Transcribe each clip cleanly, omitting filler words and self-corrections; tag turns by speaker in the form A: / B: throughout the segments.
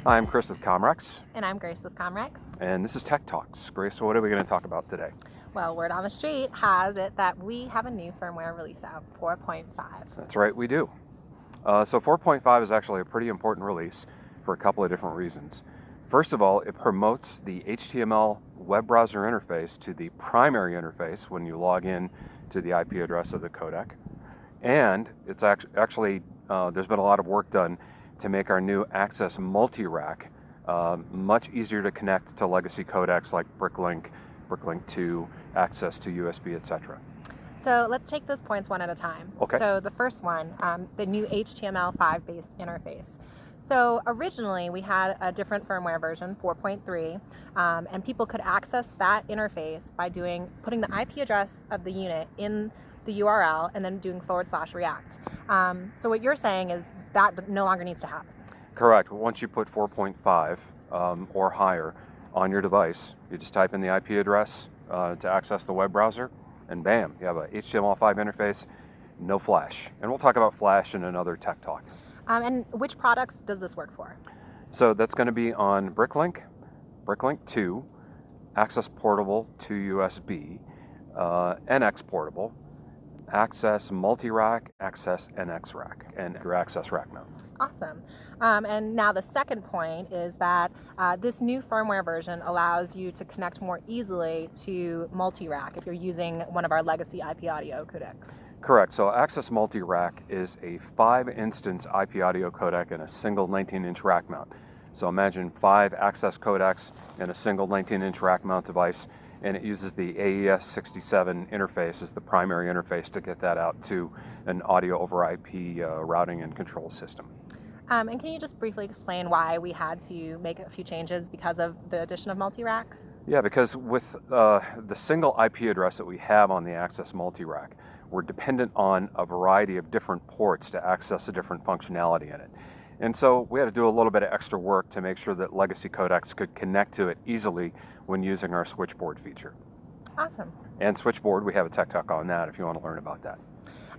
A: Hi, I'm Chris with Comrex.
B: And I'm Grace with Comrex.
A: And this is Tech Talks. Grace, what are we going to talk about today?
B: Well, word on the street has it that we have a new firmware release out, 4.5.
A: That's right, we do. So 4.5 is actually a pretty important release for a couple of different reasons. First of all, it promotes the HTML web browser interface to the primary interface when you log in to the IP address of the codec. And it's actually there's been a lot of work done to make our new ACCESS MultiRack much easier to connect to legacy codecs like Bricklink, Bricklink 2, access to USB, etc.
B: So let's take those points one at a time.
A: Okay.
B: So the first one, the new HTML5 based interface. So originally we had a different firmware version, 4.3, and people could access that interface by putting the IP address of the unit in the URL and then doing /react. So what you're saying is that no longer needs to happen.
A: Correct. Once you put 4.5 or higher on your device, you just type in the IP address to access the web browser, and bam, you have a HTML5 interface, no Flash. And we'll talk about Flash in another tech talk.
B: And which products does this work for?
A: So that's going to be on Bricklink, Bricklink 2, Access Portable to USB, NX Portable, ACCESS MultiRack, ACCESS NX Rack, and your ACCESS Rack mount.
B: Awesome. And now the second point is that this new firmware version allows you to connect more easily to MultiRack if you're using one of our legacy IP audio codecs.
A: Correct. So ACCESS MultiRack is a 5-instance IP audio codec in a single 19-inch rack mount. So imagine 5 ACCESS codecs in a single 19-inch rack mount device, and it uses the AES67 interface as the primary interface to get that out to an audio over IP routing and control system.
B: And can you just briefly explain why we had to make a few changes because of the addition of MultiRack?
A: Yeah, because with the single IP address that we have on the ACCESS MultiRack, we're dependent on a variety of different ports to access a different functionality in it. And so we had to do a little bit of extra work to make sure that legacy codecs could connect to it easily when using our switchboard feature.
B: Awesome.
A: And switchboard, we have a tech talk on that if you want to learn about that.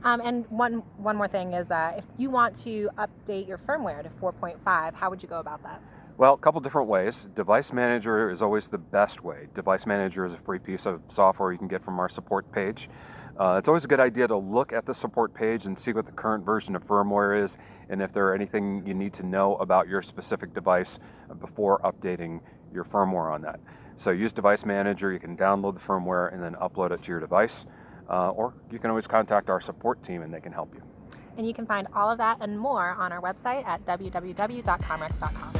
B: And one more thing is if you want to update your firmware to 4.5, how would you go about that?
A: Well, a couple different ways. Device Manager is always the best way. Device Manager is a free piece of software you can get from our support page. It's always a good idea to look at the support page and see what the current version of firmware is and if there are anything you need to know about your specific device before updating your firmware on that. So use Device Manager, you can download the firmware and then upload it to your device, or you can always contact our support team and they can help you.
B: And you can find all of that and more on our website at www.comrex.com.